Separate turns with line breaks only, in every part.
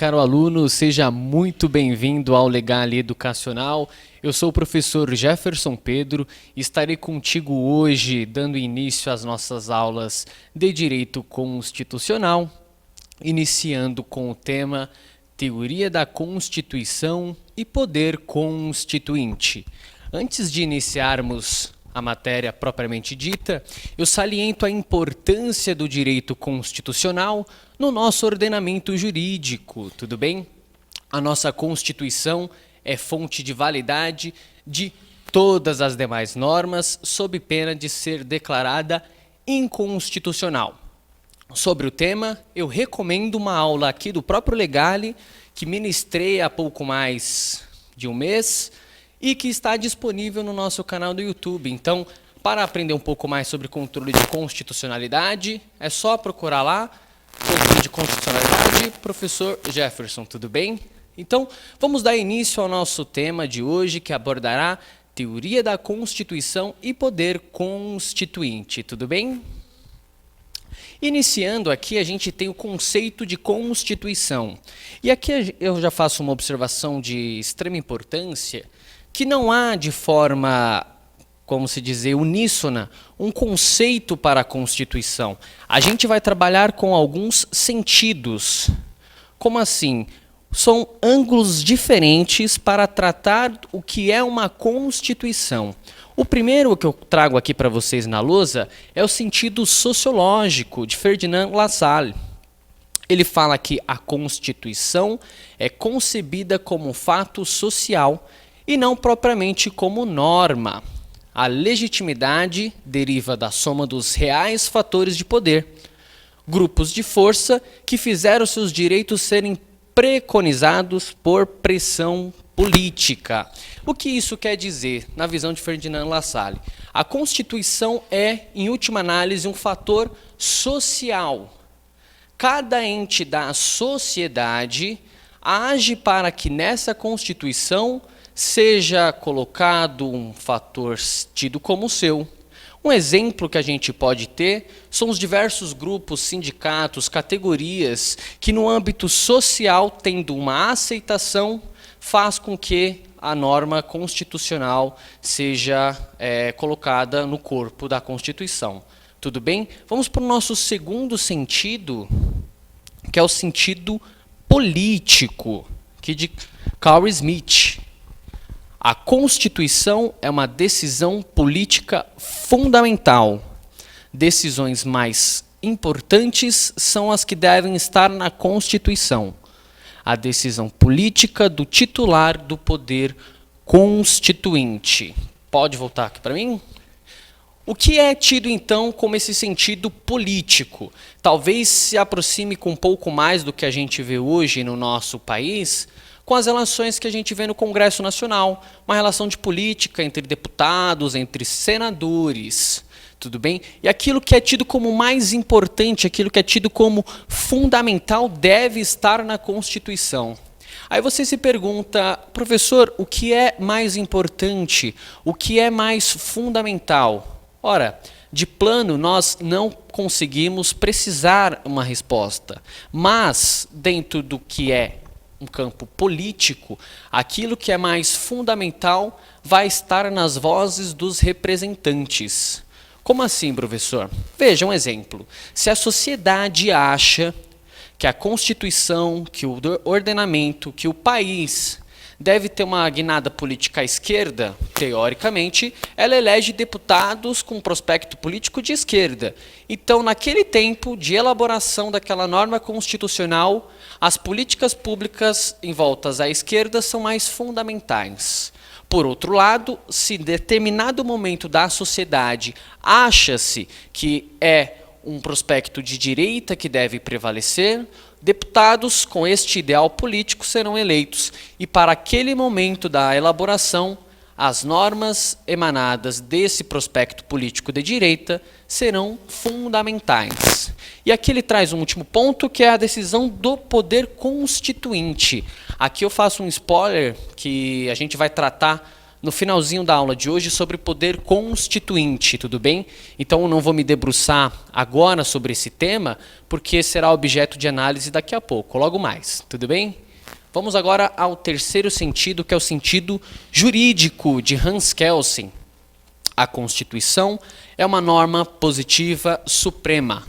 caro aluno, seja muito bem-vindo ao Legale Educacional. Eu sou o professor Jefferson Pedro e estarei contigo hoje dando início às nossas aulas de Direito Constitucional, iniciando com o tema Teoria da Constituição e Poder Constituinte. Antes de iniciarmos a matéria propriamente dita, eu saliento a importância do direito constitucional no nosso ordenamento jurídico, tudo bem? A nossa Constituição é fonte de validade de todas as demais normas, sob pena de ser declarada inconstitucional. Sobre o tema, eu recomendo uma aula aqui do próprio Legale, que ministrei há pouco mais de um mês, e que está disponível no nosso canal do YouTube. Então, para aprender um pouco mais sobre controle de constitucionalidade, é só procurar lá, controle de constitucionalidade, professor Jefferson, tudo bem? Então, vamos dar início ao nosso tema de hoje, que abordará teoria da Constituição e poder constituinte, tudo bem? Iniciando aqui, a gente tem o conceito de Constituição. E aqui eu já faço uma observação de extrema importância, que não há de forma, como se dizer, uníssona, um conceito para a Constituição. A gente vai trabalhar com alguns sentidos. Como assim? São ângulos diferentes para tratar o que é uma Constituição. O primeiro que eu trago aqui para vocês na lousa é o sentido sociológico de Ferdinand Lassalle. Ele fala que a Constituição é concebida como fato social e não propriamente como norma. A legitimidade deriva da soma dos reais fatores de poder, grupos de força que fizeram seus direitos serem preconizados por pressão política. O que isso quer dizer, na visão de Ferdinand Lassalle? A Constituição é, em última análise, um fator social. Cada ente da sociedade age para que nessa Constituição seja colocado um fator tido como seu. Um exemplo que a gente pode ter são os diversos grupos, sindicatos, categorias que no âmbito social, tendo uma aceitação, faz com que a norma constitucional seja colocada no corpo da Constituição. Tudo bem? Vamos para o nosso segundo sentido, que é o sentido político, que de Carl Smith. A Constituição é uma decisão política fundamental. Decisões mais importantes são as que devem estar na Constituição. A decisão política do titular do poder constituinte. Pode voltar aqui para mim? O que é tido, então, como esse sentido político? Talvez se aproxime com um pouco mais do que a gente vê hoje no nosso país, com as relações que a gente vê no Congresso Nacional, uma relação de política entre deputados, entre senadores, tudo bem? E aquilo que é tido como mais importante, aquilo que é tido como fundamental, deve estar na Constituição. Aí você se pergunta, professor, o que é mais importante? O que é mais fundamental? Ora, de plano, nós não conseguimos precisar uma resposta, mas dentro do que é um campo político, aquilo que é mais fundamental vai estar nas vozes dos representantes. Como assim, professor? Veja um exemplo. Se a sociedade acha que a Constituição, que o ordenamento, que o país deve ter uma guinada política à esquerda, teoricamente, ela elege deputados com prospecto político de esquerda. Então, naquele tempo de elaboração daquela norma constitucional, as políticas públicas em voltas à esquerda são mais fundamentais. Por outro lado, se em determinado momento da sociedade acha-se que é um prospecto de direita que deve prevalecer, deputados com este ideal político serão eleitos e para aquele momento da elaboração, as normas emanadas desse prospecto político de direita serão fundamentais. E aqui ele traz um último ponto, que é a decisão do poder constituinte. Aqui eu faço um spoiler que a gente vai tratar no finalzinho da aula de hoje sobre poder constituinte, tudo bem? Então eu não vou me debruçar agora sobre esse tema, porque será objeto de análise daqui a pouco, logo mais, tudo bem? Vamos agora ao terceiro sentido, que é o sentido jurídico de Hans Kelsen. A Constituição é uma norma positiva suprema,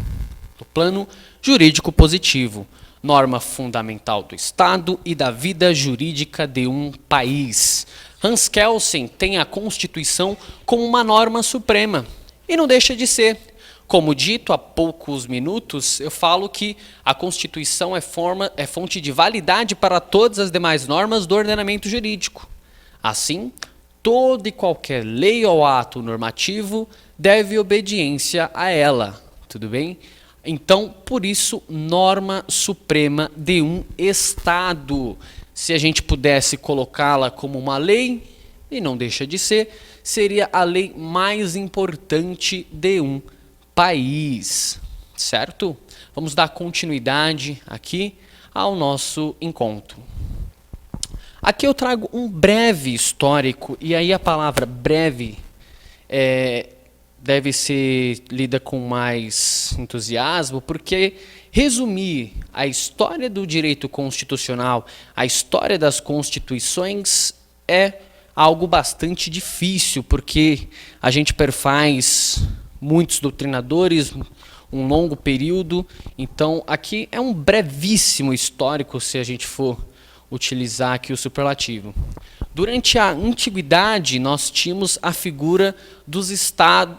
do plano jurídico positivo, norma fundamental do Estado e da vida jurídica de um país. Hans Kelsen tem a Constituição como uma norma suprema, e não deixa de ser. Como dito há poucos minutos, eu falo que a Constituição é fonte de validade para todas as demais normas do ordenamento jurídico. Assim, toda e qualquer lei ou ato normativo deve obediência a ela, tudo bem? Então, por isso, norma suprema de um Estado. Se a gente pudesse colocá-la como uma lei, e não deixa de ser, seria a lei mais importante de um país, certo? Vamos dar continuidade aqui ao nosso encontro. Aqui eu trago um breve histórico, e aí a palavra breve deve ser lida com mais entusiasmo, porque resumir a história do direito constitucional, a história das constituições, é algo bastante difícil, porque a gente perfaz muitos doutrinadores, um longo período. Então, aqui é um brevíssimo histórico, se a gente for utilizar aqui o superlativo. Durante a antiguidade, nós tínhamos a figura dos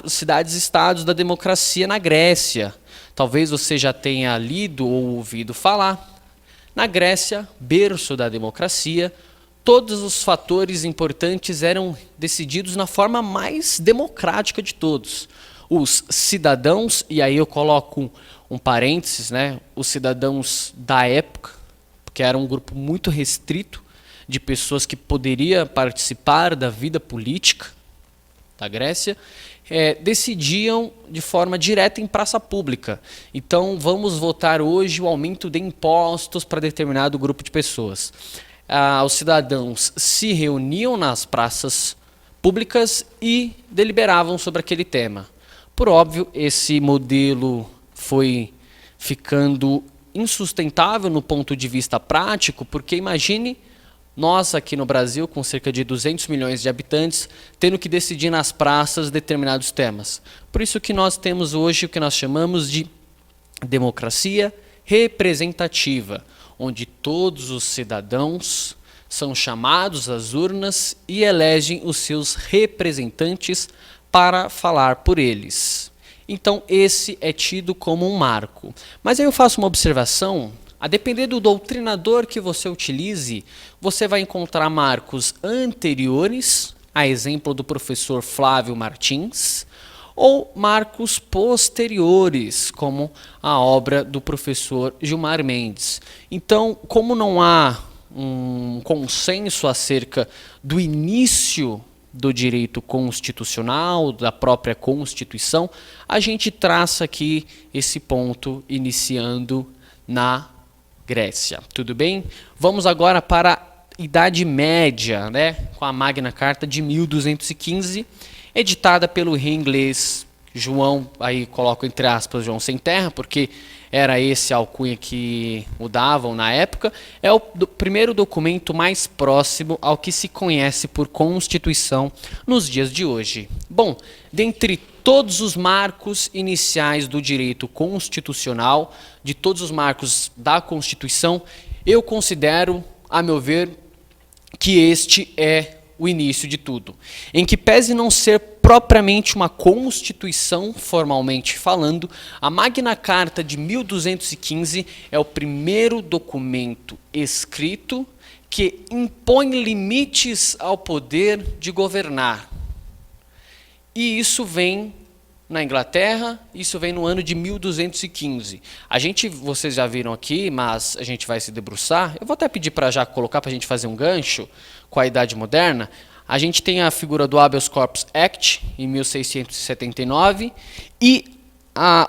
cidades-estados da democracia na Grécia. Talvez você já tenha lido ou ouvido falar. Na Grécia, berço da democracia, todos os fatores importantes eram decididos na forma mais democrática de todos. Os cidadãos, e aí eu coloco um parênteses, né, os cidadãos da época, porque era um grupo muito restrito de pessoas que poderia participar da vida política da Grécia, decidiam de forma direta em praça pública. Então, vamos votar hoje o aumento de impostos para determinado grupo de pessoas. Os cidadãos se reuniam nas praças públicas e deliberavam sobre aquele tema. Por óbvio, esse modelo foi ficando insustentável no ponto de vista prático, porque imagine nós aqui no Brasil, com cerca de 200 milhões de habitantes, tendo que decidir nas praças determinados temas. Por isso que nós temos hoje o que nós chamamos de democracia representativa, onde todos os cidadãos são chamados às urnas e elegem os seus representantes para falar por eles. Então, esse é tido como um marco. Mas aí eu faço uma observação. A depender do doutrinador que você utilize, você vai encontrar marcos anteriores, a exemplo do professor Flávio Martins, ou marcos posteriores, como a obra do professor Gilmar Mendes. Então, como não há um consenso acerca do início do direito constitucional, da própria Constituição, a gente traça aqui esse ponto iniciando na Grécia. Tudo bem? Vamos agora para a Idade Média, né? Com a Magna Carta de 1215, editada pelo rei inglês João, aí coloco entre aspas João Sem Terra, porque era esse a alcunha que o davam na época. É o primeiro documento mais próximo ao que se conhece por Constituição nos dias de hoje. Bom, dentre todos os marcos iniciais do direito constitucional, de todos os marcos da Constituição, eu considero, a meu ver, que este é o início de tudo. Em que pese não ser propriamente uma Constituição, formalmente falando, a Magna Carta de 1215 é o primeiro documento escrito que impõe limites ao poder de governar. E isso vem na Inglaterra, isso vem no ano de 1215. Vocês já viram aqui, mas a gente vai se debruçar. Eu vou até pedir para já colocar para a gente fazer um gancho com a Idade Moderna. A gente tem a figura do Habeas Corpus Act, em 1679, e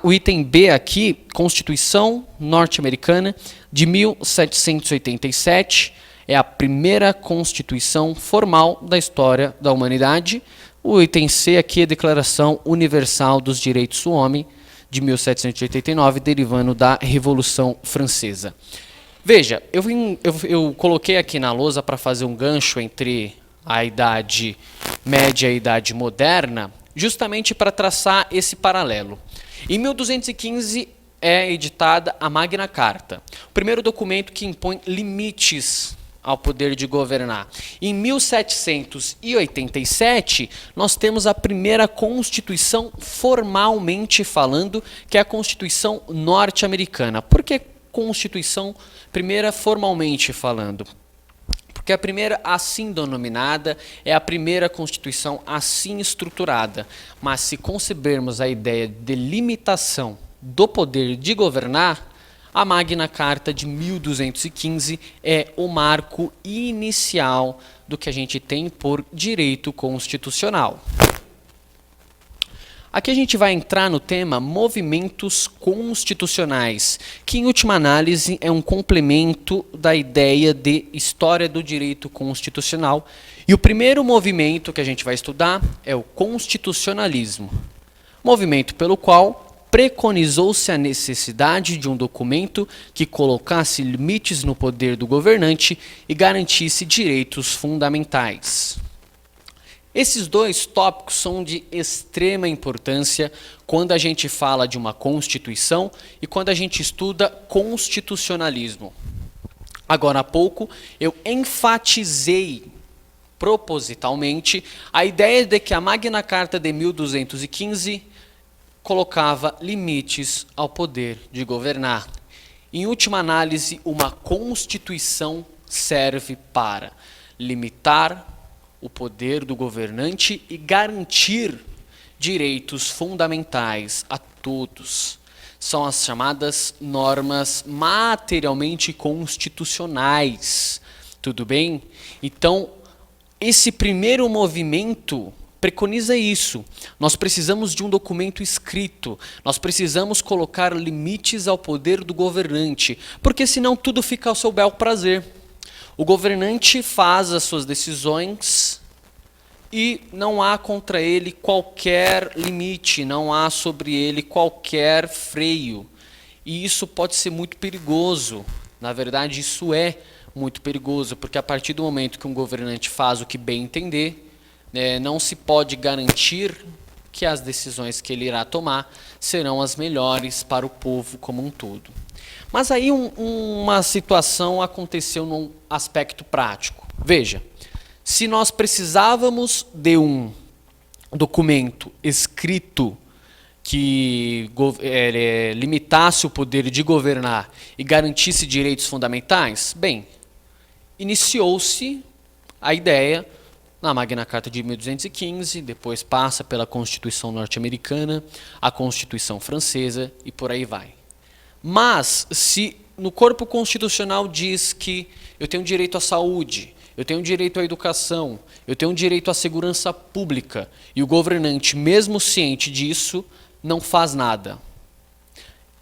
o item B aqui, Constituição Norte-Americana, de 1787, é a primeira Constituição formal da história da humanidade. O item C aqui é a Declaração Universal dos Direitos do Homem, de 1789, derivando da Revolução Francesa. Veja, eu coloquei aqui na lousa para fazer um gancho entre a Idade Média e a Idade Moderna, justamente para traçar esse paralelo. Em 1215 é editada a Magna Carta, o primeiro documento que impõe limites ao poder de governar. Em 1787, nós temos a primeira Constituição formalmente falando, que é a Constituição norte-americana. Por que Constituição primeira formalmente falando? Porque a primeira assim denominada é a primeira Constituição assim estruturada. Mas se concebermos a ideia de limitação do poder de governar, a Magna Carta de 1215 é o marco inicial do que a gente tem por direito constitucional. Aqui a gente vai entrar no tema movimentos constitucionais, que em última análise é um complemento da ideia de história do direito constitucional. E o primeiro movimento que a gente vai estudar é o constitucionalismo, movimento pelo qual preconizou-se a necessidade de um documento que colocasse limites no poder do governante e garantisse direitos fundamentais. Esses dois tópicos são de extrema importância quando a gente fala de uma Constituição e quando a gente estuda constitucionalismo. Agora há pouco eu enfatizei propositalmente a ideia de que a Magna Carta de 1215 colocava limites ao poder de governar. Em última análise, uma Constituição serve para limitar o poder do governante e garantir direitos fundamentais a todos. São as chamadas normas materialmente constitucionais. Tudo bem? Então, esse primeiro movimento preconiza isso. Nós precisamos de um documento escrito. Nós precisamos colocar limites ao poder do governante, porque senão tudo fica ao seu bel prazer. O governante faz as suas decisões e não há contra ele qualquer limite, não há sobre ele qualquer freio. E isso pode ser muito perigoso. Na verdade, isso é muito perigoso, porque a partir do momento que um governante faz o que bem entender, não se pode garantir que as decisões que ele irá tomar serão as melhores para o povo como um todo. Mas aí uma situação aconteceu num aspecto prático. Veja, se nós precisávamos de um documento escrito que limitasse o poder de governar e garantisse direitos fundamentais, bem, iniciou-se a ideia na Magna Carta de 1215, depois passa pela Constituição norte-americana, a Constituição francesa e por aí vai. Mas, se no corpo constitucional diz que eu tenho direito à saúde, eu tenho direito à educação, eu tenho direito à segurança pública, e o governante, mesmo ciente disso, não faz nada.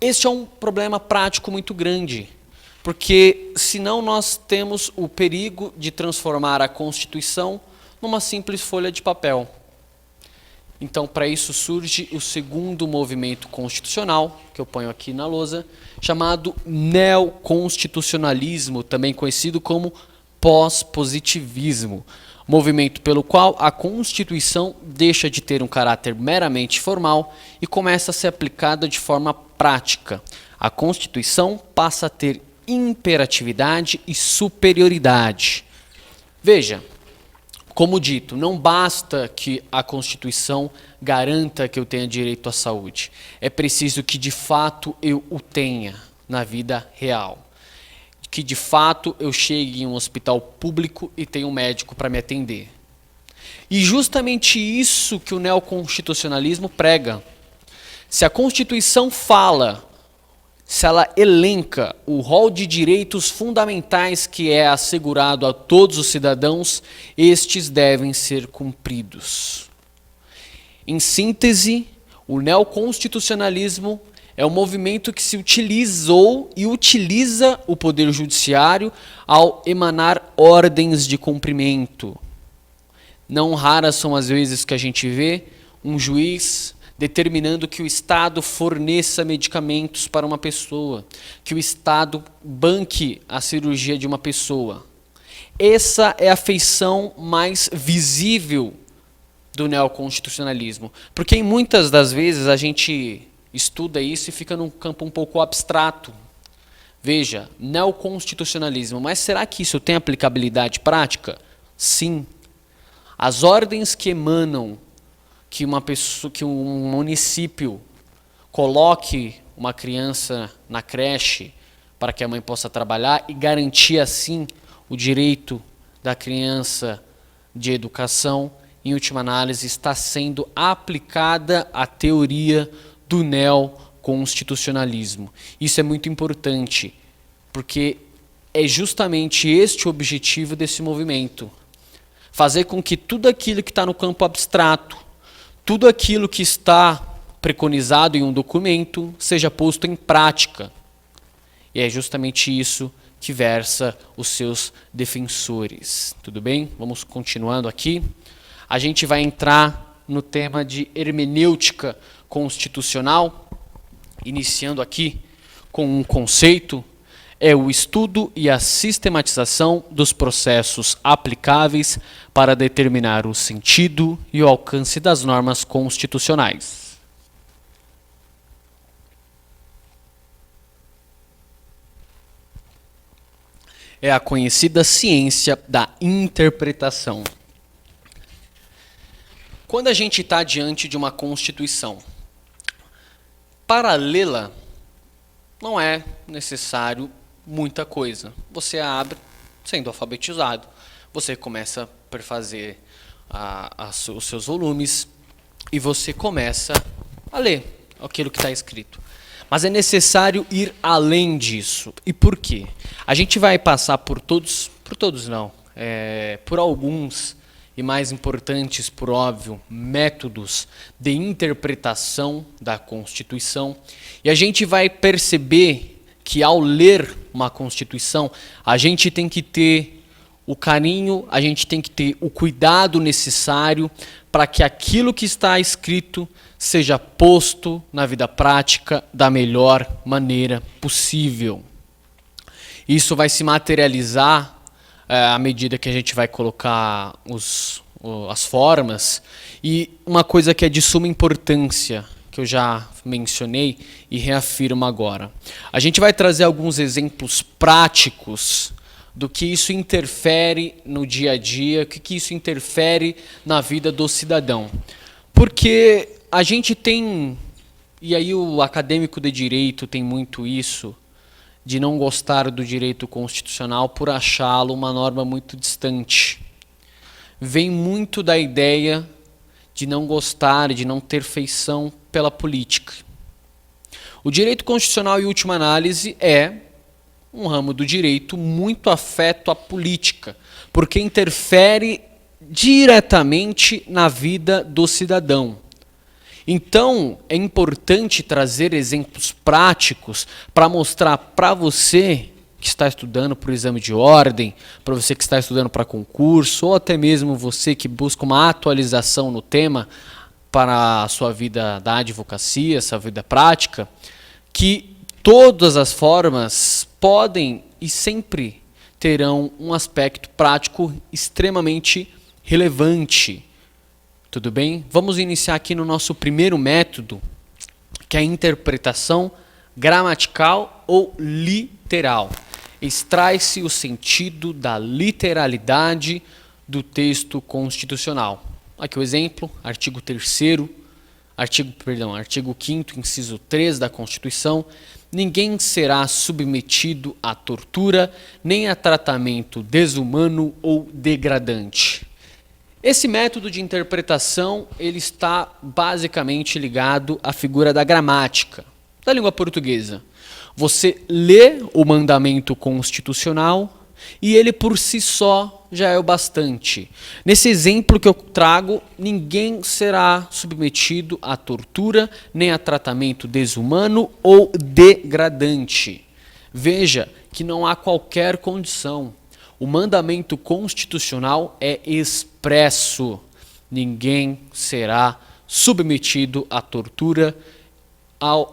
Este é um problema prático muito grande, porque senão nós temos o perigo de transformar a Constituição numa simples folha de papel. Então, para isso surge o segundo movimento constitucional, que eu ponho aqui na lousa, chamado neoconstitucionalismo, também conhecido como pós-positivismo, movimento pelo qual a Constituição deixa de ter um caráter meramente formal e começa a ser aplicada de forma prática. A Constituição passa a ter imperatividade e superioridade. Veja, como dito, não basta que a Constituição garanta que eu tenha direito à saúde. É preciso que de fato eu o tenha na vida real. Que de fato eu chegue em um hospital público e tenha um médico para me atender. E justamente isso que o neoconstitucionalismo prega. Se a Constituição fala, se ela elenca o rol de direitos fundamentais que é assegurado a todos os cidadãos, estes devem ser cumpridos. Em síntese, o neoconstitucionalismo É um movimento que se utilizou e utiliza o poder judiciário ao emanar ordens de cumprimento. Não raras são as vezes que a gente vê um juiz determinando que o Estado forneça medicamentos para uma pessoa, que o Estado banque a cirurgia de uma pessoa. Essa é a feição mais visível do neoconstitucionalismo, porque muitas das vezes a gente estuda isso e fica num campo um pouco abstrato. Veja, neoconstitucionalismo, mas será que isso tem aplicabilidade prática? Sim. As ordens que emanam que uma pessoa, que um município coloque uma criança na creche para que a mãe possa trabalhar e garantir assim o direito da criança de educação, em última análise, está sendo aplicada a teoria do neoconstitucionalismo. Isso é muito importante, porque é justamente este o objetivo desse movimento. Fazer com que tudo aquilo que está no campo abstrato, tudo aquilo que está preconizado em um documento, seja posto em prática. E é justamente isso que versa os seus defensores. Tudo bem? Vamos continuando aqui. A gente vai entrar no tema de hermenêutica constitucional, iniciando aqui com um conceito, é o estudo e a sistematização dos processos aplicáveis para determinar o sentido e o alcance das normas constitucionais. É a conhecida ciência da interpretação. Quando a gente está diante de uma Constituição, para lê-la, não é necessário muita coisa. Você abre, sendo alfabetizado, você começa a fazer os seus volumes e você começa a ler aquilo que está escrito. Mas é necessário ir além disso. E por quê? A gente vai passar por alguns, e mais importantes, por óbvio, métodos de interpretação da Constituição. E a gente vai perceber que ao ler uma Constituição, a gente tem que ter o carinho, a gente tem que ter o cuidado necessário para que aquilo que está escrito seja posto na vida prática da melhor maneira possível. Isso vai se materializar à medida que a gente vai colocar as formas. E uma coisa que é de suma importância, que eu já mencionei e reafirmo agora. A gente vai trazer alguns exemplos práticos do que isso interfere no dia a dia, o que isso interfere na vida do cidadão. Porque a gente tem, e aí o acadêmico de direito tem muito isso, de não gostar do direito constitucional por achá-lo uma norma muito distante. Vem muito da ideia de não gostar, de não ter feição pela política. O direito constitucional, em última análise, é um ramo do direito muito afeto à política, porque interfere diretamente na vida do cidadão. Então, é importante trazer exemplos práticos para mostrar para você que está estudando para o exame de ordem, para você que está estudando para concurso, ou até mesmo você que busca uma atualização no tema para a sua vida da advocacia, sua vida prática, que todas as formas podem e sempre terão um aspecto prático extremamente relevante. Tudo bem? Vamos iniciar aqui no nosso primeiro método, que é a interpretação gramatical ou literal. Extrai-se o sentido da literalidade do texto constitucional. Aqui o exemplo, artigo 3º, artigo 5º, inciso 3 da Constituição. Ninguém será submetido à tortura, nem a tratamento desumano ou degradante. Esse método de interpretação ele está basicamente ligado à figura da gramática, da língua portuguesa. Você lê o mandamento constitucional e ele por si só já é o bastante. Nesse exemplo que eu trago, ninguém será submetido a tortura, nem a tratamento desumano ou degradante. Veja que não há qualquer condição. O mandamento constitucional é expresso. Ninguém será submetido à tortura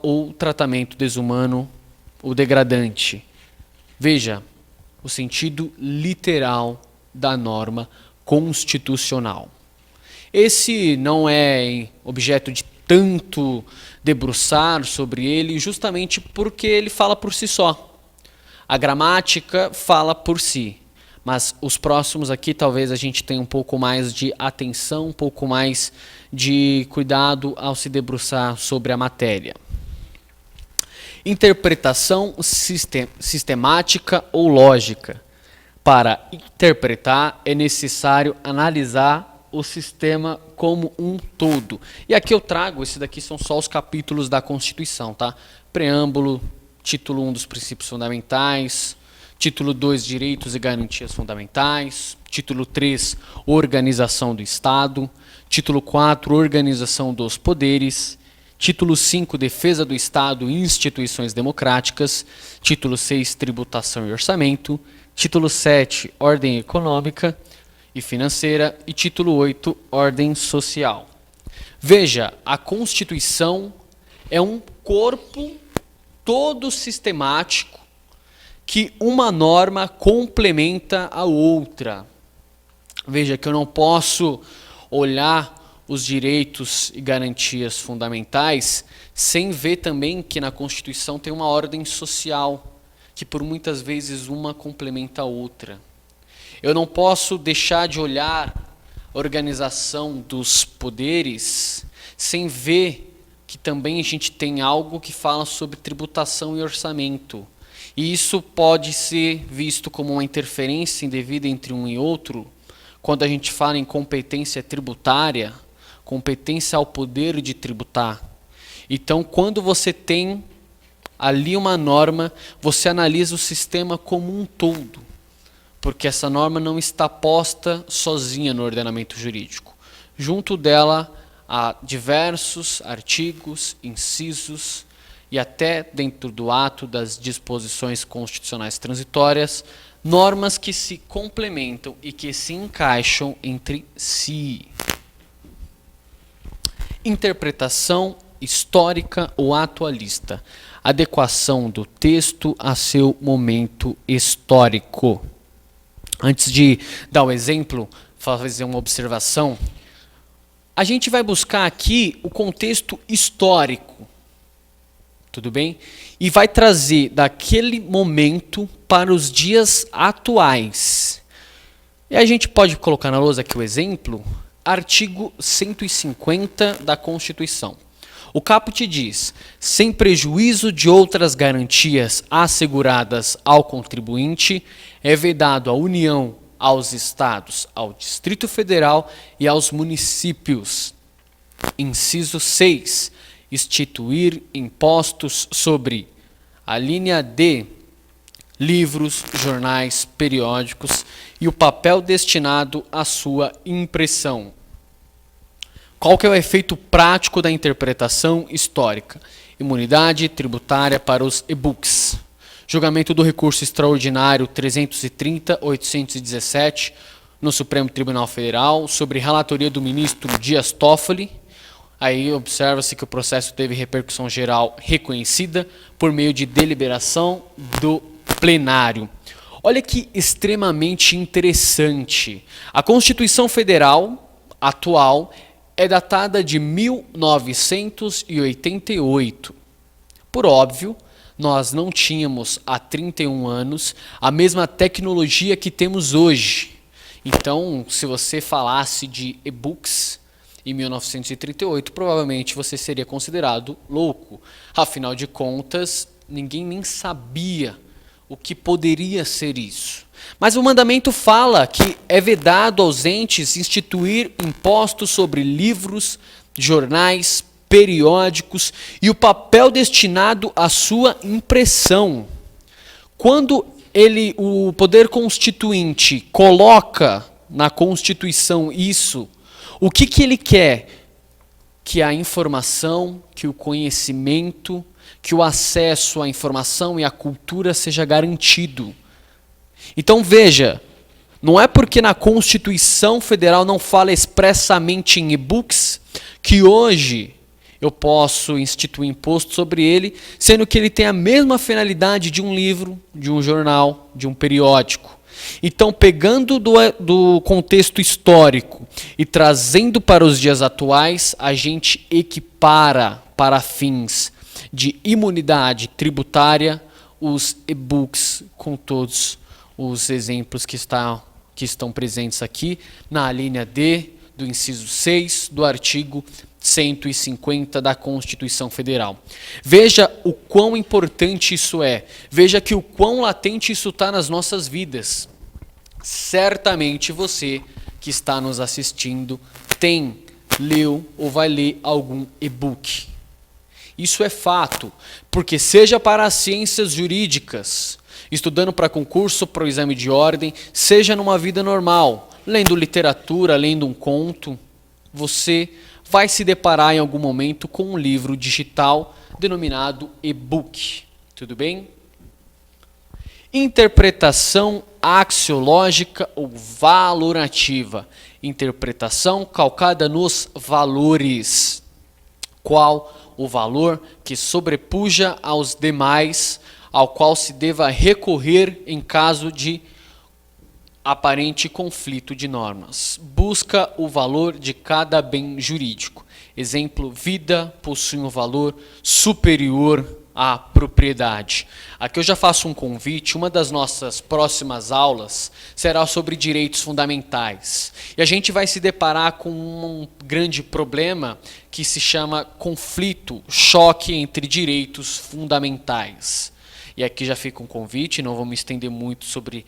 ou tratamento desumano ou degradante. Veja o sentido literal da norma constitucional. Esse não é objeto de tanto debruçar sobre ele, justamente porque ele fala por si só. A gramática fala por si, mas os próximos aqui talvez a gente tenha um pouco mais de atenção, um pouco mais de cuidado ao se debruçar sobre a matéria. Interpretação sistemática ou lógica. Para interpretar é necessário analisar o sistema como um todo. E aqui eu trago, esse daqui são só os capítulos da Constituição, tá? Preâmbulo, título 1 dos princípios fundamentais, título 2 direitos e garantias fundamentais, título 3 organização do Estado, título 4 organização dos poderes, título 5 defesa do Estado e instituições democráticas, título 6 tributação e orçamento, título 7 ordem econômica e financeira e título 8 ordem social. Veja, a Constituição é um corpo todo sistemático que uma norma complementa a outra. Veja que eu não posso olhar os direitos e garantias fundamentais sem ver também que na Constituição tem uma ordem social, que por muitas vezes uma complementa a outra. Eu não posso deixar de olhar a organização dos poderes sem ver que também a gente tem algo que fala sobre tributação e orçamento. E isso pode ser visto como uma interferência indevida entre um e outro, quando a gente fala em competência tributária, competência ao poder de tributar. Então, quando você tem ali uma norma, você analisa o sistema como um todo, porque essa norma não está posta sozinha no ordenamento jurídico. Junto dela há diversos artigos, incisos e até dentro do ato das disposições constitucionais transitórias, normas que se complementam e que se encaixam entre si. Interpretação histórica ou atualista. Adequação do texto a seu momento histórico. Antes de dar o exemplo, fazer uma observação, a gente vai buscar aqui o contexto histórico, tudo bem? E vai trazer daquele momento para os dias atuais. E a gente pode colocar na lousa aqui o exemplo, artigo 150 da Constituição. O caput diz: sem prejuízo de outras garantias asseguradas ao contribuinte, é vedado à União, aos Estados, ao Distrito Federal e aos municípios. Inciso 6. Instituir impostos sobre a linha D, livros, jornais, periódicos e o papel destinado à sua impressão. Qual que é o efeito prático da interpretação histórica? Imunidade tributária para os e-books. Julgamento do recurso extraordinário 330.817 no Supremo Tribunal Federal sobre relatoria do ministro Dias Toffoli. Aí observa-se que o processo teve repercussão geral reconhecida por meio de deliberação do plenário. Olha que extremamente interessante. A Constituição Federal atual é datada de 1988. Por óbvio, nós não tínhamos há 31 anos a mesma tecnologia que temos hoje. Então, se você falasse de e-books em 1938, provavelmente você seria considerado louco. Afinal de contas, ninguém nem sabia o que poderia ser isso. Mas o mandamento fala que é vedado aos entes instituir impostos sobre livros, jornais, periódicos e o papel destinado à sua impressão. Quando o poder constituinte coloca na Constituição isso, o que ele quer? Que a informação, que o conhecimento, que o acesso à informação e à cultura seja garantido. Então veja, não é porque na Constituição Federal não fala expressamente em e-books que hoje eu posso instituir imposto sobre ele, sendo que ele tem a mesma finalidade de um livro, de um jornal, de um periódico. Então, pegando do contexto histórico e trazendo para os dias atuais, a gente equipara para fins de imunidade tributária os e-books com todos os exemplos que estão presentes aqui na linha D do inciso 6 do artigo 150 da Constituição Federal. Veja o quão importante isso é. Veja que o quão latente isso está nas nossas vidas. Certamente você que está nos assistindo leu ou vai ler algum e-book. Isso é fato, porque seja para as ciências jurídicas, estudando para concurso, para o exame de ordem, seja numa vida normal, lendo literatura, lendo um conto, você vai se deparar em algum momento com um livro digital denominado e-book. Tudo bem? Interpretação axiológica ou valorativa. Interpretação calcada nos valores. Qual o valor que sobrepuja aos demais, ao qual se deva recorrer em caso de aparente conflito de normas. Busca o valor de cada bem jurídico. Exemplo, vida possui um valor superior à propriedade. Aqui eu já faço um convite, uma das nossas próximas aulas será sobre direitos fundamentais. E a gente vai se deparar com um grande problema que se chama conflito, choque entre direitos fundamentais. E aqui já fica um convite, não vou me estender muito sobre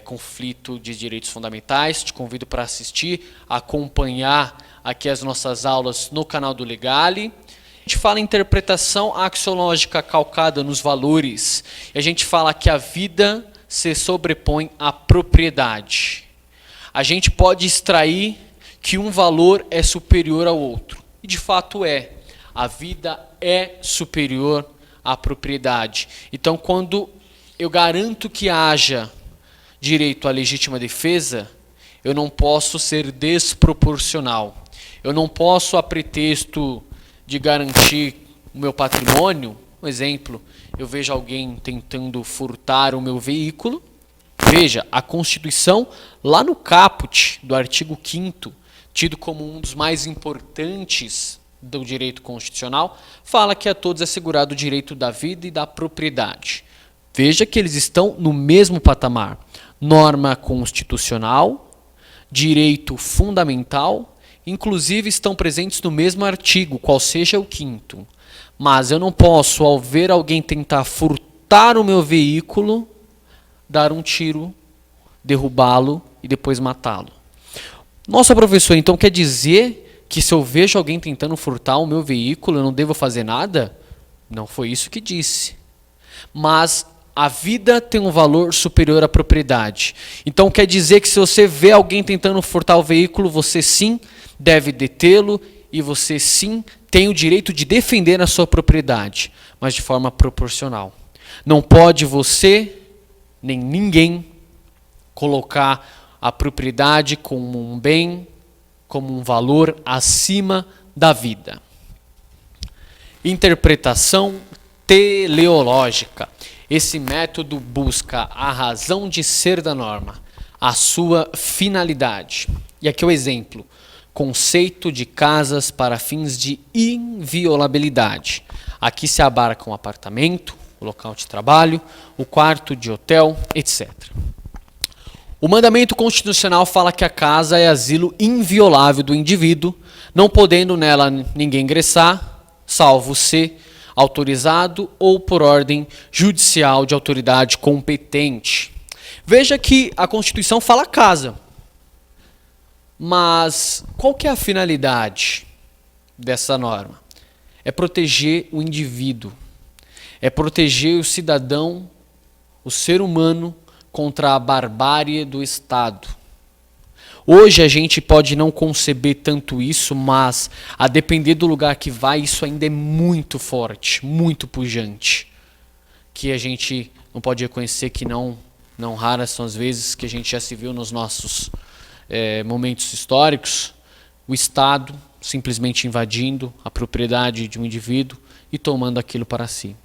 conflito de direitos fundamentais, te convido para assistir, acompanhar aqui as nossas aulas no canal do Legale. A gente fala em interpretação axiológica calcada nos valores, e a gente fala que a vida se sobrepõe à propriedade. A gente pode extrair que um valor é superior ao outro, e de fato é. A vida é superior à propriedade. Então, quando eu garanto que haja direito à legítima defesa, eu não posso ser desproporcional. Eu não posso, a pretexto de garantir o meu patrimônio, um exemplo, eu vejo alguém tentando furtar o meu veículo. Veja, a Constituição, lá no caput do artigo 5º, tido como um dos mais importantes do direito constitucional, fala que a todos é assegurado o direito da vida e da propriedade. Veja que eles estão no mesmo patamar. Norma constitucional, direito fundamental, inclusive estão presentes no mesmo artigo, qual seja o 5º. Mas eu não posso, ao ver alguém tentar furtar o meu veículo, dar um tiro, derrubá-lo e depois matá-lo. Nossa, professor, então quer dizer que se eu vejo alguém tentando furtar o meu veículo, eu não devo fazer nada? Não foi isso que disse. Mas a vida tem um valor superior à propriedade. Então quer dizer que se você vê alguém tentando furtar o veículo, você sim deve detê-lo e você sim tem o direito de defender a sua propriedade, mas de forma proporcional. Não pode você, nem ninguém, colocar a propriedade como um bem, como um valor acima da vida. Interpretação teleológica. Esse método busca a razão de ser da norma, a sua finalidade. E aqui é o exemplo. Conceito de casas para fins de inviolabilidade. Aqui se abarca um apartamento, o local de trabalho, o quarto de hotel, etc. O mandamento constitucional fala que a casa é asilo inviolável do indivíduo, não podendo nela ninguém ingressar, salvo ser autorizado ou por ordem judicial de autoridade competente. Veja que a Constituição fala casa. Mas qual que é a finalidade dessa norma? É proteger o indivíduo, é proteger o cidadão o ser humano contra a barbárie do Estado. Hoje a gente pode não conceber tanto isso, mas a depender do lugar que vai, isso ainda é muito forte, muito pujante. Que a gente não pode reconhecer que não raras são as vezes que a gente já se viu nos nossos momentos históricos, o Estado simplesmente invadindo a propriedade de um indivíduo e tomando aquilo para si.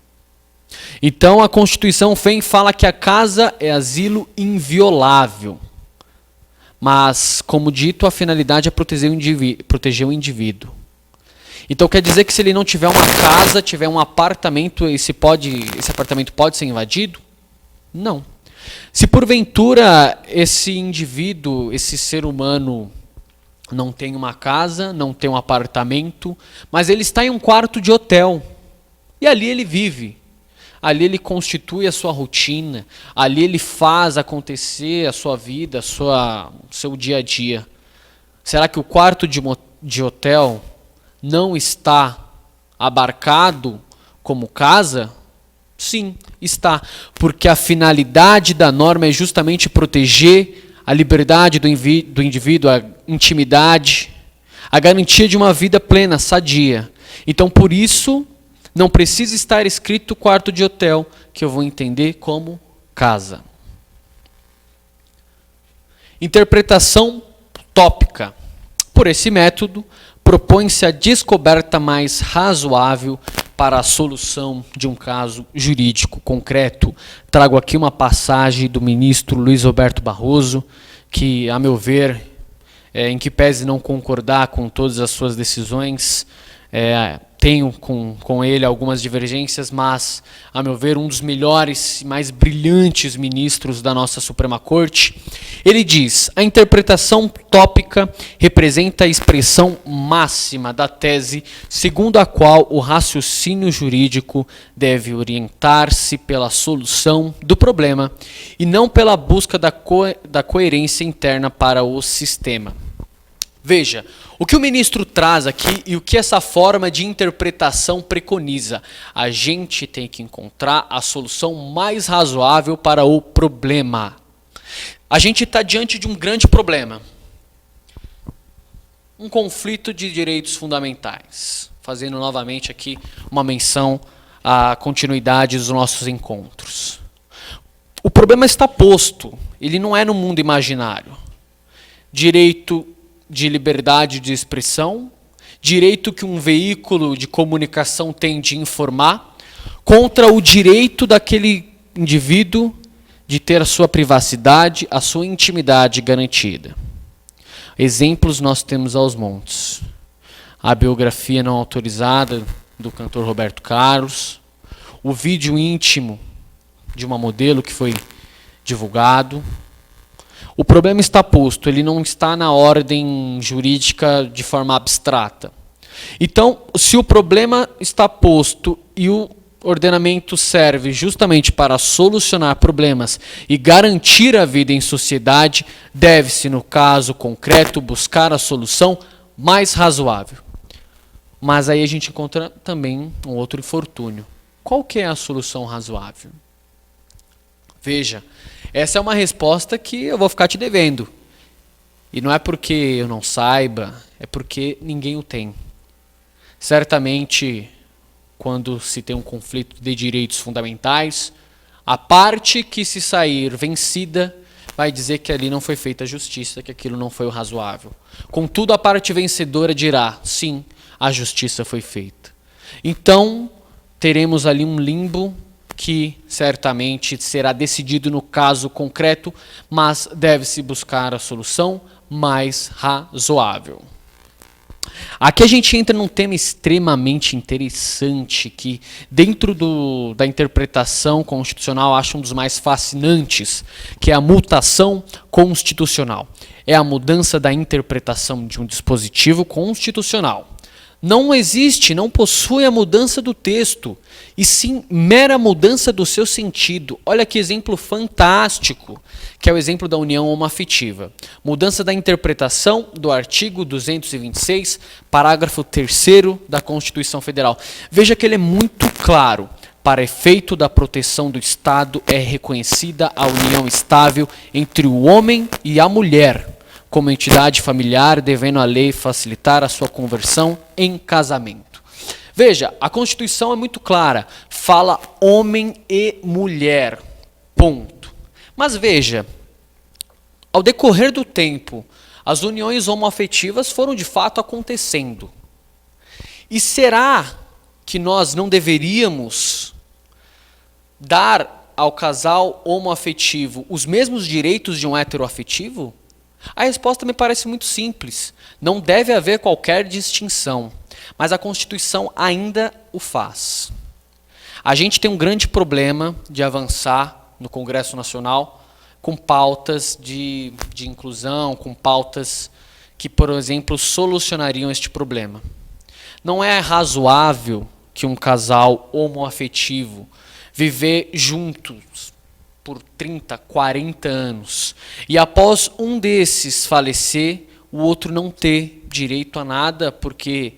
Então a Constituição fala que a casa é asilo inviolável. Mas, como dito, a finalidade é proteger o indivíduo. Então quer dizer que se ele não tiver uma casa, tiver um apartamento, esse apartamento pode ser invadido? Não. Se porventura esse indivíduo, esse ser humano, não tem uma casa, não tem um apartamento, mas ele está em um quarto de hotel, e ali ele vive. Ali ele constitui a sua rotina, ali ele faz acontecer a sua vida, seu dia a dia. Será que o quarto de hotel não está abarcado como casa? Sim, está. Porque a finalidade da norma é justamente proteger a liberdade do indivíduo, a intimidade, a garantia de uma vida plena, sadia. Então, por isso, não precisa estar escrito quarto de hotel, que eu vou entender como casa. Interpretação tópica. Por esse método, propõe-se a descoberta mais razoável para a solução de um caso jurídico concreto. Trago aqui uma passagem do ministro Luiz Roberto Barroso, que, a meu ver, em que pese não concordar com todas as suas decisões, tenho com ele algumas divergências, mas, a meu ver, um dos melhores e mais brilhantes ministros da nossa Suprema Corte. Ele diz: a interpretação tópica representa a expressão máxima da tese segundo a qual o raciocínio jurídico deve orientar-se pela solução do problema e não pela busca da coerência interna para o sistema. Veja, o que o ministro traz aqui e o que essa forma de interpretação preconiza. A gente tem que encontrar a solução mais razoável para o problema. A gente está diante de um grande problema. Um conflito de direitos fundamentais. Fazendo novamente aqui uma menção à continuidade dos nossos encontros. O problema está posto, ele não é no mundo imaginário. Direito de liberdade de expressão, direito que um veículo de comunicação tem de informar, contra o direito daquele indivíduo de ter a sua privacidade, a sua intimidade garantida. Exemplos nós temos aos montes. A biografia não autorizada do cantor Roberto Carlos, o vídeo íntimo de uma modelo que foi divulgado. O problema está posto, ele não está na ordem jurídica de forma abstrata. Então, se o problema está posto e o ordenamento serve justamente para solucionar problemas e garantir a vida em sociedade, deve-se, no caso concreto, buscar a solução mais razoável. Mas aí a gente encontra também um outro infortúnio. Qual que é a solução razoável? Veja, essa é uma resposta que eu vou ficar te devendo. E não é porque eu não saiba, é porque ninguém o tem. Certamente, quando se tem um conflito de direitos fundamentais, a parte que se sair vencida vai dizer que ali não foi feita a justiça, que aquilo não foi o razoável. Contudo, a parte vencedora dirá: sim, a justiça foi feita. Então, teremos ali um limbo que certamente será decidido no caso concreto, mas deve-se buscar a solução mais razoável. Aqui a gente entra num tema extremamente interessante que, dentro da interpretação constitucional, acho um dos mais fascinantes, que é a mutação constitucional. É a mudança da interpretação de um dispositivo constitucional. Não existe, não possui a mudança do texto, e sim mera mudança do seu sentido. Olha que exemplo fantástico, que é o exemplo da união homoafetiva. Mudança da interpretação do artigo 226, parágrafo 3º da Constituição Federal. Veja que ele é muito claro. para efeito da proteção do Estado, é reconhecida a união estável entre o homem e a mulher, como entidade familiar, devendo a lei facilitar a sua conversão em casamento. Veja, a Constituição é muito clara, fala homem e mulher, ponto. Mas veja, ao decorrer do tempo, as uniões homoafetivas foram de fato acontecendo. E será que nós não deveríamos dar ao casal homoafetivo os mesmos direitos de um heteroafetivo? A resposta me parece muito simples. Não deve haver qualquer distinção, mas a Constituição ainda o faz. A gente tem um grande problema de avançar no Congresso Nacional com pautas de inclusão, com pautas que, por exemplo, solucionariam este problema. Não é razoável que um casal homoafetivo viver juntos por 30, 40 anos e após um desses falecer, o outro não ter direito a nada porque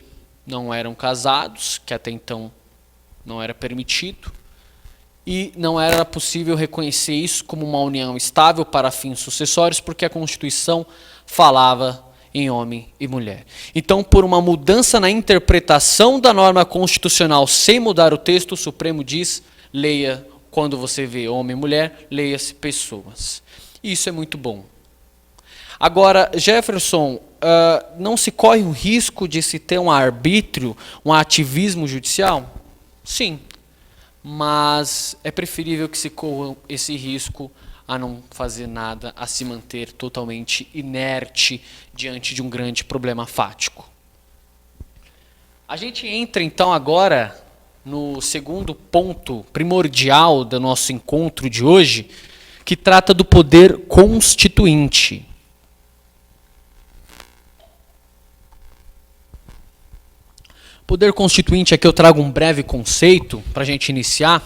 não eram casados, que até então não era permitido, e não era possível reconhecer isso como uma união estável para fins sucessórios porque a Constituição falava em homem e mulher. Então, por uma mudança na interpretação da norma constitucional sem mudar o texto, o Supremo diz, leia, quando você vê homem e mulher, leia-se pessoas. Isso é muito bom. Agora, Jefferson, não se corre o risco de se ter um arbítrio, um ativismo judicial? Sim, mas é preferível que se corra esse risco a não fazer nada, a se manter totalmente inerte diante de um grande problema fático. A gente entra então agora no segundo ponto primordial do nosso encontro de hoje, que trata do poder constituinte. Poder constituinte, aqui eu trago um breve conceito para a gente iniciar.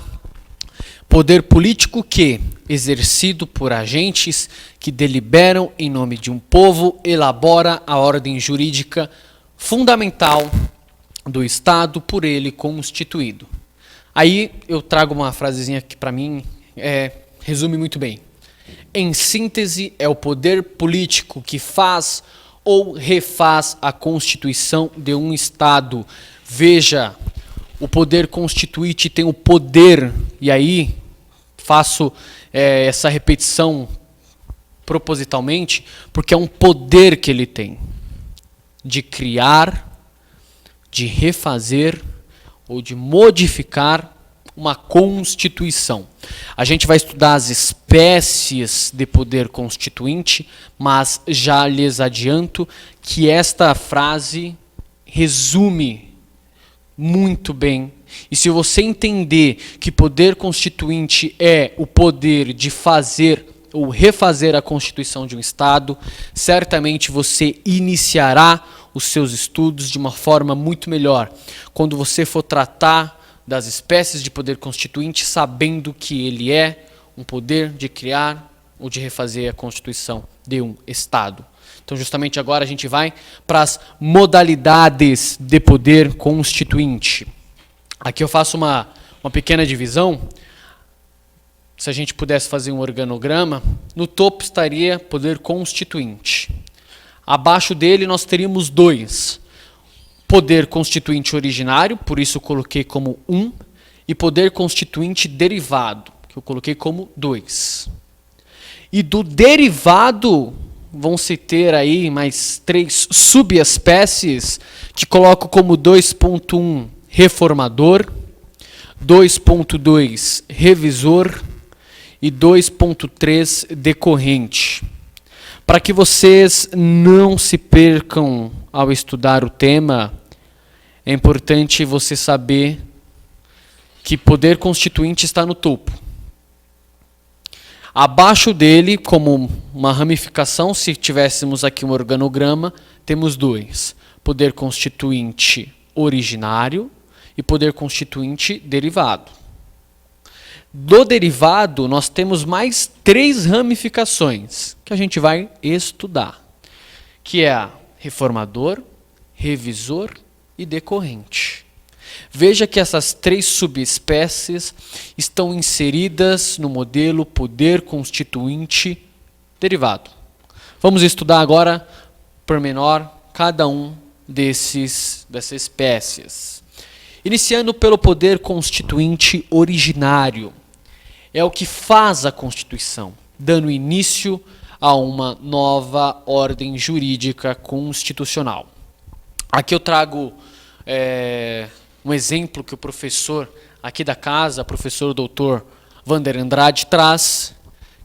Poder político que, exercido por agentes que deliberam em nome de um povo, elabora a ordem jurídica fundamental do Estado por ele constituído. Aí eu trago uma frasezinha que para mim resume muito bem. Em síntese, é o poder político que faz ou refaz a Constituição de um Estado. Veja, o poder constituinte tem o poder, e aí faço essa repetição propositalmente, porque é um poder que ele tem de criar, de refazer ou de modificar uma Constituição. A gente vai estudar as espécies de poder constituinte, mas já lhes adianto que esta frase resume muito bem. E se você entender que poder constituinte é o poder de fazer ou refazer a Constituição de um Estado, certamente você iniciará os seus estudos de uma forma muito melhor. Quando você for tratar das espécies de poder constituinte, sabendo que ele é um poder de criar ou de refazer a Constituição de um Estado. Então, justamente agora a gente vai para as modalidades de poder constituinte. Aqui eu faço uma pequena divisão. Se a gente pudesse fazer um organograma, no topo estaria poder constituinte. Abaixo dele nós teríamos dois. Poder constituinte originário, por isso eu coloquei como 1, e poder constituinte derivado, que eu coloquei como 2. E do derivado vão se ter aí mais 3 subespécies, que coloco como 2.1 reformador, 2.2 revisor e 2.3 decorrente. Para que vocês não se percam ao estudar o tema, é importante você saber que poder constituinte está no topo. Abaixo dele, como uma ramificação, se tivéssemos aqui um organograma, temos 2. Poder constituinte originário e poder constituinte derivado. Do derivado, nós temos mais 3 ramificações que a gente vai estudar, que é a reformador, revisor e decorrente. Veja que essas 3 subespécies estão inseridas no modelo poder constituinte derivado. Vamos estudar agora, por menor, cada um dessas espécies. Iniciando pelo poder constituinte originário. É o que faz a Constituição, dando início a uma nova ordem jurídica constitucional. Aqui eu trago um exemplo que o professor aqui da casa, professor doutor Wander Andrade, traz,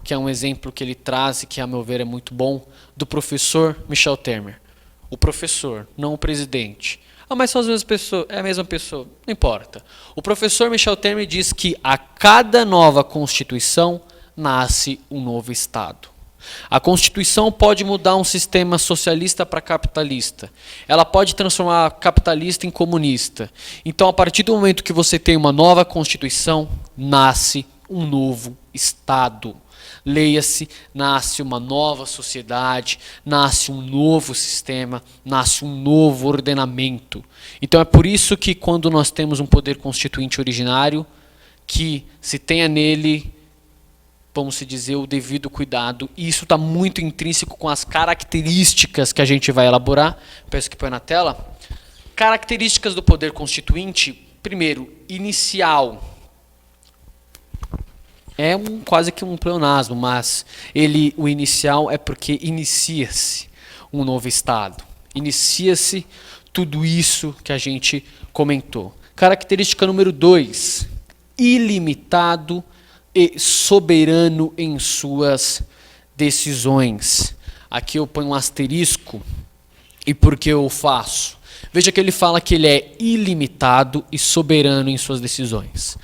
que é um exemplo que ele traz e que, a meu ver, é muito bom, do professor Michel Temer. O professor, não o presidente. Ah, mas são as mesmas pessoas, é a mesma pessoa, não importa. O professor Michel Temer diz que a cada nova Constituição nasce um novo Estado. A Constituição pode mudar um sistema socialista para capitalista. Ela pode transformar capitalista em comunista. Então, a partir do momento que você tem uma nova Constituição, nasce um novo Estado. Leia-se, nasce uma nova sociedade, nasce um novo sistema, nasce um novo ordenamento. Então é por isso que quando nós temos um poder constituinte originário, que se tenha nele, vamos dizer, o devido cuidado, e isso está muito intrínseco com as características que a gente vai elaborar. Peço que põe na tela. Características do poder constituinte, primeiro, inicial. É quase que um pleonasmo, mas o inicial é porque inicia-se um novo Estado. Inicia-se tudo isso que a gente comentou. Característica número 2, ilimitado e soberano em suas decisões. Aqui eu ponho um asterisco. E por que eu faço? Veja que ele fala que ele é ilimitado e soberano em suas decisões.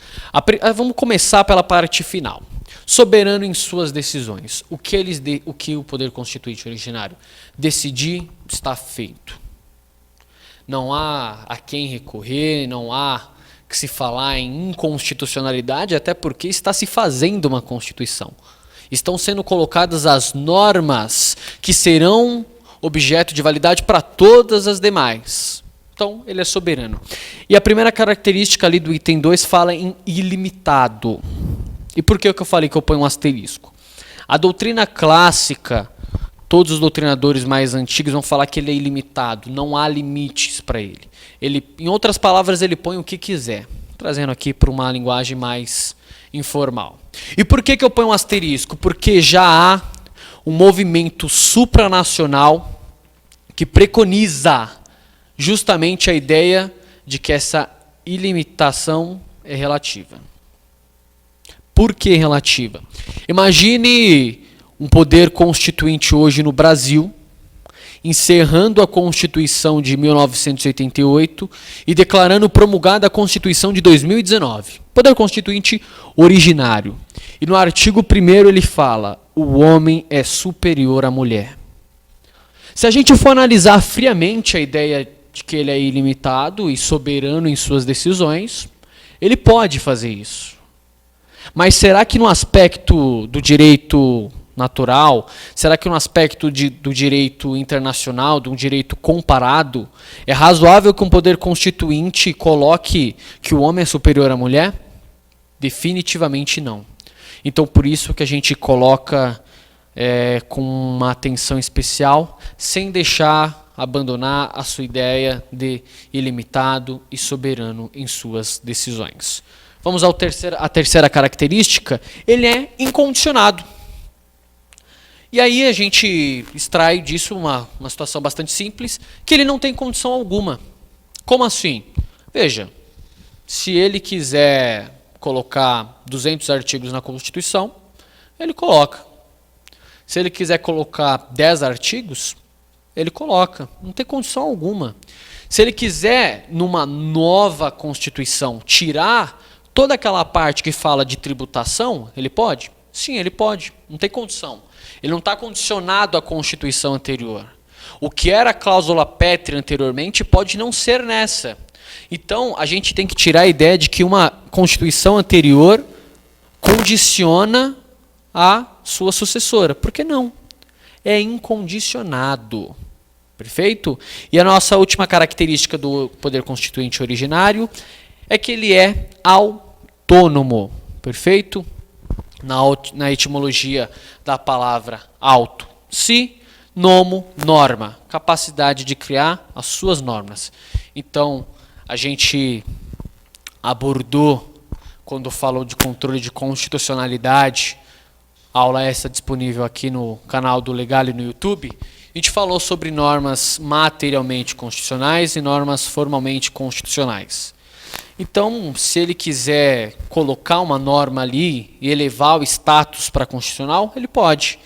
Vamos começar pela parte final. Soberano em suas decisões. O que o poder constituinte originário decidir, está feito. Não há a quem recorrer, não há que se falar em inconstitucionalidade, até porque está se fazendo uma Constituição. Estão sendo colocadas as normas que serão objeto de validade para todas as demais. Então, ele é soberano. E a primeira característica ali do item 2 fala em ilimitado. E por que eu falei que eu ponho um asterisco? A doutrina clássica, todos os doutrinadores mais antigos vão falar que ele é ilimitado, não há limites para ele. Em outras palavras, ele põe o que quiser, trazendo aqui para uma linguagem mais informal. E por que eu ponho um asterisco? Porque já há um movimento supranacional que preconiza justamente a ideia de que essa ilimitação é relativa. Por que relativa? Imagine um poder constituinte hoje no Brasil, encerrando a Constituição de 1988 e declarando promulgada a Constituição de 2019. Poder constituinte originário. E no artigo 1º ele fala: o homem é superior à mulher. Se a gente for analisar friamente a ideia de que ele é ilimitado e soberano em suas decisões, ele pode fazer isso. Mas será que no aspecto do direito natural, será que no aspecto do direito internacional, de um direito comparado, é razoável que um poder constituinte coloque que o homem é superior à mulher? Definitivamente não. Então, por isso que a gente coloca com uma atenção especial, sem abandonar a sua ideia de ilimitado e soberano em suas decisões. Vamos à terceira característica, ele é incondicionado. E aí a gente extrai disso uma situação bastante simples, que ele não tem condição alguma. Como assim? Veja, se ele quiser colocar 200 artigos na Constituição, ele coloca. Se ele quiser colocar 10 artigos, ele coloca. Não tem condição alguma. Se ele quiser, numa nova Constituição, tirar toda aquela parte que fala de tributação, ele pode? Sim, ele pode. Não tem condição. Ele não está condicionado à Constituição anterior. O que era a cláusula pétrea anteriormente pode não ser nessa. Então, a gente tem que tirar a ideia de que uma Constituição anterior condiciona a sua sucessora. Por que não? É incondicionado. Perfeito? E a nossa última característica do poder constituinte originário é que ele é autônomo, perfeito? Na etimologia da palavra auto, si, nomo, norma, capacidade de criar as suas normas. Então, a gente abordou, quando falou de controle de constitucionalidade, a aula essa disponível aqui no canal do Legale no YouTube, a gente falou sobre normas materialmente constitucionais e normas formalmente constitucionais. Então, se ele quiser colocar uma norma ali e elevar o status para constitucional, ele pode.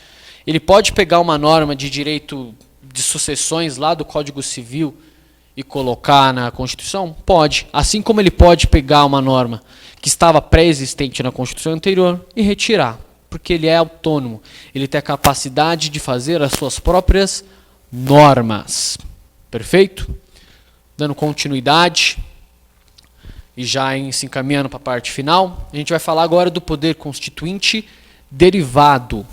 Ele pode pegar uma norma de direito de sucessões lá do Código Civil e colocar na Constituição? Pode. Assim como ele pode pegar uma norma que estava pré-existente na Constituição anterior e retirar, porque ele é autônomo. Ele tem a capacidade de fazer as suas próprias normas. Perfeito? Dando continuidade e já se encaminhando para a parte final, a gente vai falar agora do poder constituinte derivado.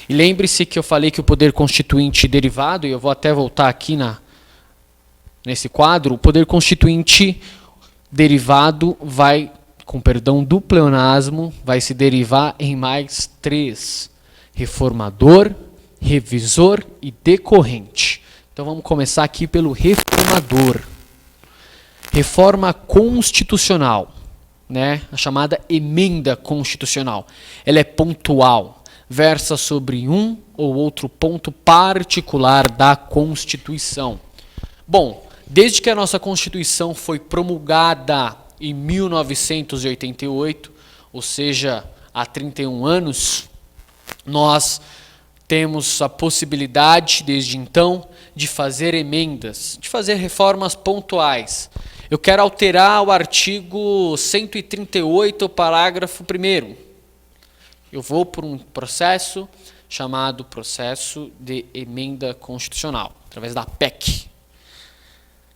E lembre-se que eu falei que o poder constituinte derivado, e eu vou até voltar aqui nesse quadro, o poder constituinte derivado vai, com perdão do pleonasmo, vai se derivar em mais 3. Reformador, revisor e decorrente. Então vamos começar aqui pelo reformador. Reforma constitucional, né? A chamada emenda constitucional. Ela é pontual, versa sobre um ou outro ponto particular da Constituição. Bom, desde que a nossa Constituição foi promulgada em 1988, ou seja, há 31 anos, nós temos a possibilidade, desde então, de fazer emendas, de fazer reformas pontuais. Eu quero alterar o artigo 138, parágrafo 1º. Eu vou por um processo chamado processo de emenda constitucional, através da PEC.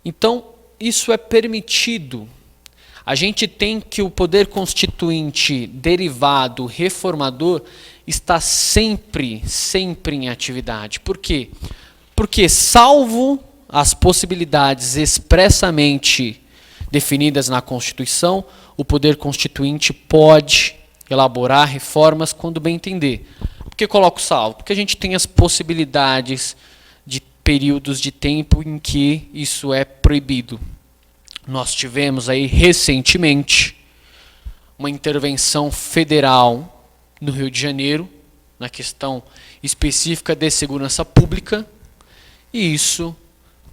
Então, isso é permitido. A gente tem que o poder constituinte derivado, reformador, está sempre em atividade. Por quê? Porque, salvo as possibilidades expressamente definidas na Constituição, o poder constituinte pode elaborar reformas quando bem entender. Por que coloco salvo? Porque a gente tem as possibilidades de períodos de tempo em que isso é proibido. Nós tivemos aí recentemente uma intervenção federal no Rio de Janeiro, na questão específica de segurança pública, e isso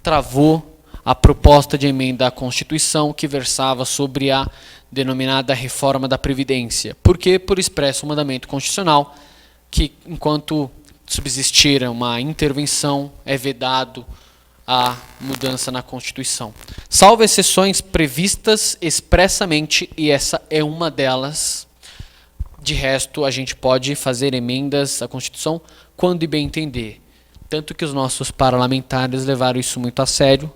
travou a proposta de emenda à Constituição que versava sobre a denominada reforma da Previdência. Por quê? Por expresso mandamento constitucional, que enquanto subsistir uma intervenção, é vedado a mudança na Constituição. Salvo exceções previstas expressamente, e essa é uma delas. De resto, a gente pode fazer emendas à Constituição quando bem entender. Tanto que os nossos parlamentares levaram isso muito a sério.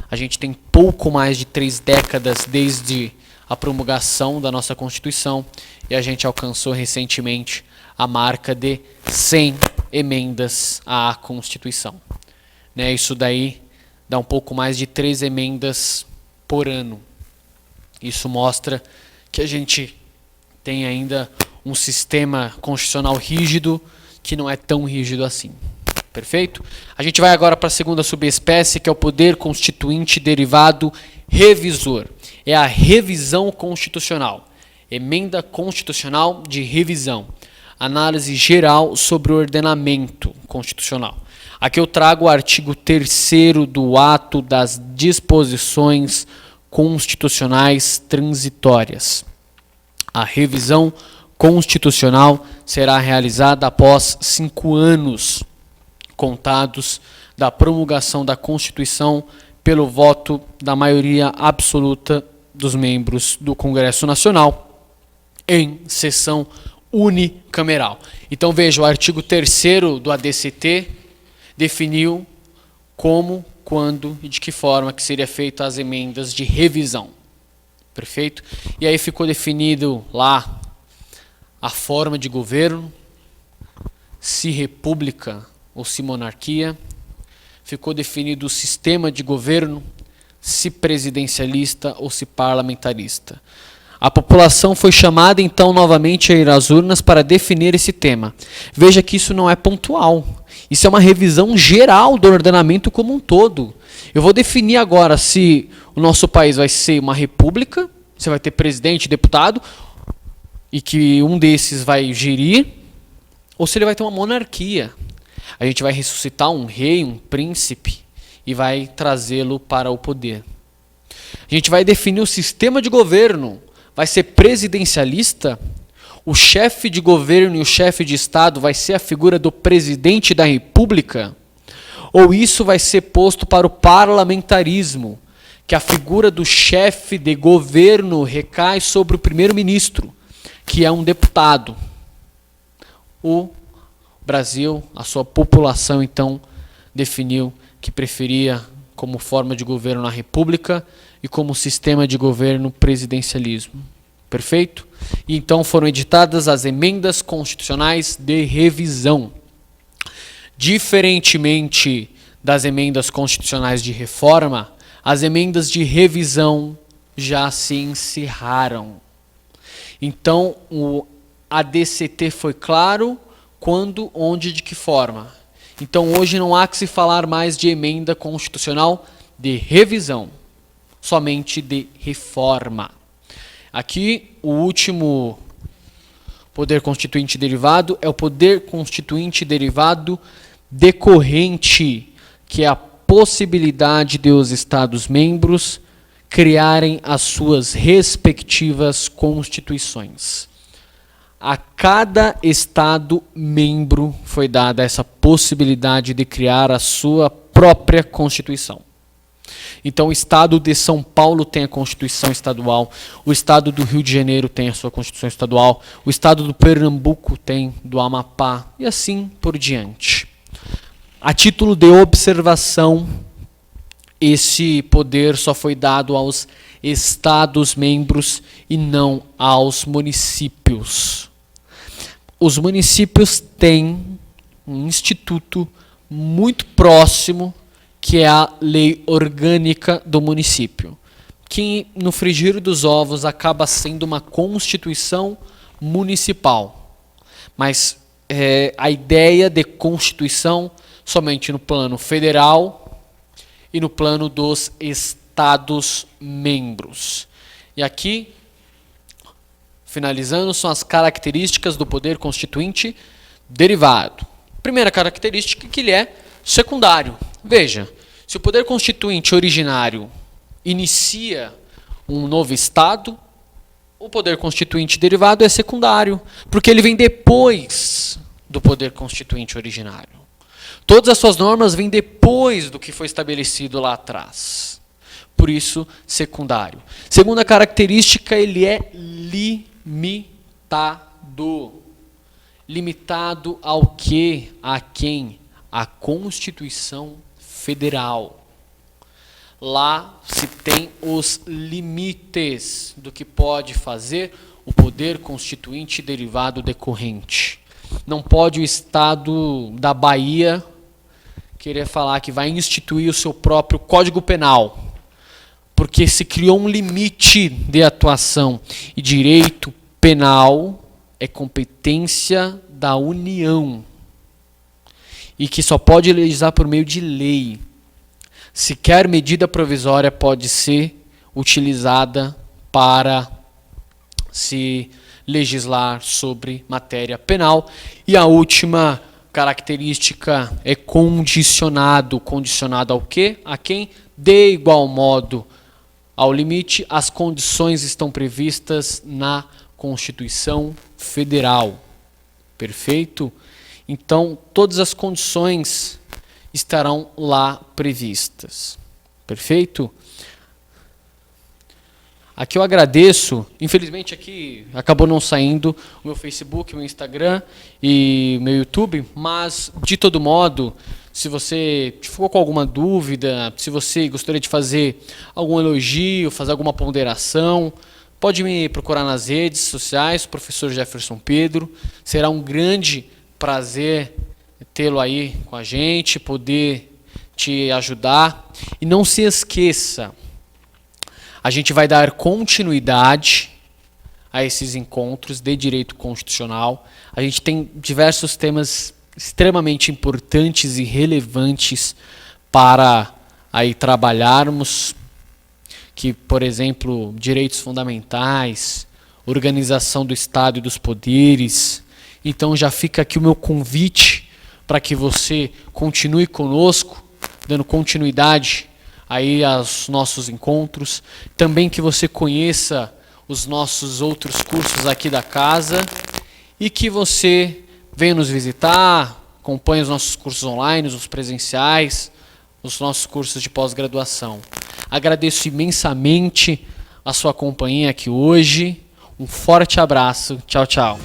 A gente tem pouco mais de 3 décadas desde a promulgação da nossa Constituição e a gente alcançou recentemente a marca de 100 emendas à Constituição. Né, isso daí dá um pouco mais de 3 emendas por ano. Isso mostra que a gente tem ainda um sistema constitucional rígido que não é tão rígido assim. Perfeito? A gente vai agora para a segunda subespécie, que é o poder constituinte derivado revisor. É a revisão constitucional. Emenda constitucional de revisão. Análise geral sobre o ordenamento constitucional. Aqui eu trago o artigo 3º do ato das disposições constitucionais transitórias. A revisão constitucional será realizada após 5 anos contados da promulgação da Constituição pelo voto da maioria absoluta dos membros do Congresso Nacional em sessão unicameral. Então veja, o artigo 3º do ADCT definiu como, quando e de que forma que seria feita as emendas de revisão. Perfeito? E aí ficou definido lá a forma de governo, se república ou se monarquia. Ficou definido o sistema de governo, se presidencialista ou se parlamentarista. A população foi chamada então novamente a ir às urnas para definir esse tema. Veja que isso não é pontual. Isso é uma revisão geral do ordenamento como um todo. Eu vou definir agora se o nosso país vai ser uma república, você vai ter presidente, deputado, e que um desses vai gerir, ou se ele vai ter uma monarquia. A gente vai ressuscitar um rei, um príncipe, e vai trazê-lo para o poder. A gente vai definir o sistema de governo. Vai ser presidencialista? O chefe de governo e o chefe de Estado vai ser a figura do presidente da República? Ou isso vai ser posto para o parlamentarismo, que a figura do chefe de governo recai sobre o primeiro-ministro, que é um deputado? O Brasil, a sua população, então, definiu que preferia como forma de governo a República e como sistema de governo presidencialismo. Perfeito? E então foram editadas as emendas constitucionais de revisão. Diferentemente das emendas constitucionais de reforma, as emendas de revisão já se encerraram. Então, o ADCT foi claro quando, onde e de que forma. Então, hoje não há que se falar mais de emenda constitucional de revisão, somente de reforma. Aqui, o último poder constituinte derivado é o poder constituinte derivado decorrente, que é a possibilidade de os Estados-membros criarem as suas respectivas constituições. A cada Estado-membro foi dada essa possibilidade de criar a sua própria Constituição. Então, o Estado de São Paulo tem a Constituição Estadual, o Estado do Rio de Janeiro tem a sua Constituição Estadual, o Estado do Pernambuco tem do Amapá, e assim por diante. A título de observação, esse poder só foi dado aos Estados-membros e não aos municípios. Os municípios têm um instituto muito próximo, que é a Lei Orgânica do Município, que no frigir dos ovos acaba sendo uma Constituição municipal. Mas a ideia de Constituição somente no plano federal e no plano dos Estados-membros. E aqui, finalizando, são as características do poder constituinte derivado. Primeira característica, que ele é secundário. Veja, se o poder constituinte originário inicia um novo Estado, o poder constituinte derivado é secundário, porque ele vem depois do poder constituinte originário. Todas as suas normas vêm depois do que foi estabelecido lá atrás. Por isso, secundário. Segunda característica, ele é limitado. Limitado ao quê? A quem? A Constituição Federal. Lá se tem os limites do que pode fazer o poder constituinte derivado decorrente. Não pode o Estado da Bahia querer falar que vai instituir o seu próprio Código Penal, porque se criou um limite de atuação, e direito penal é competência da União, e que só pode legislar por meio de lei. Sequer medida provisória pode ser utilizada para se legislar sobre matéria penal. E a última característica é condicionado. Condicionado ao quê? A quem? De igual modo ao limite, as condições estão previstas na Constituição Federal. Perfeito? Então, todas as condições estarão lá previstas. Perfeito? Aqui eu agradeço, infelizmente aqui acabou não saindo o meu Facebook, o meu Instagram e o meu YouTube, mas de todo modo, se você ficou com alguma dúvida, se você gostaria de fazer algum elogio, fazer alguma ponderação, pode me procurar nas redes sociais, professor Jefferson Pedro. Será um grande prazer tê-lo aí com a gente, poder te ajudar. E não se esqueça, A gente vai dar continuidade a esses encontros de direito constitucional. A gente tem diversos temas extremamente importantes e relevantes para aí trabalharmos, que, por exemplo, direitos fundamentais, organização do Estado e dos poderes. Então já fica aqui o meu convite para que você continue conosco, dando continuidade aí aos nossos encontros. Também que você conheça os nossos outros cursos aqui da casa e que você venha nos visitar, acompanhe os nossos cursos online, os presenciais, os nossos cursos de pós-graduação. Agradeço imensamente a sua companhia aqui hoje. Um forte abraço. Tchau, tchau.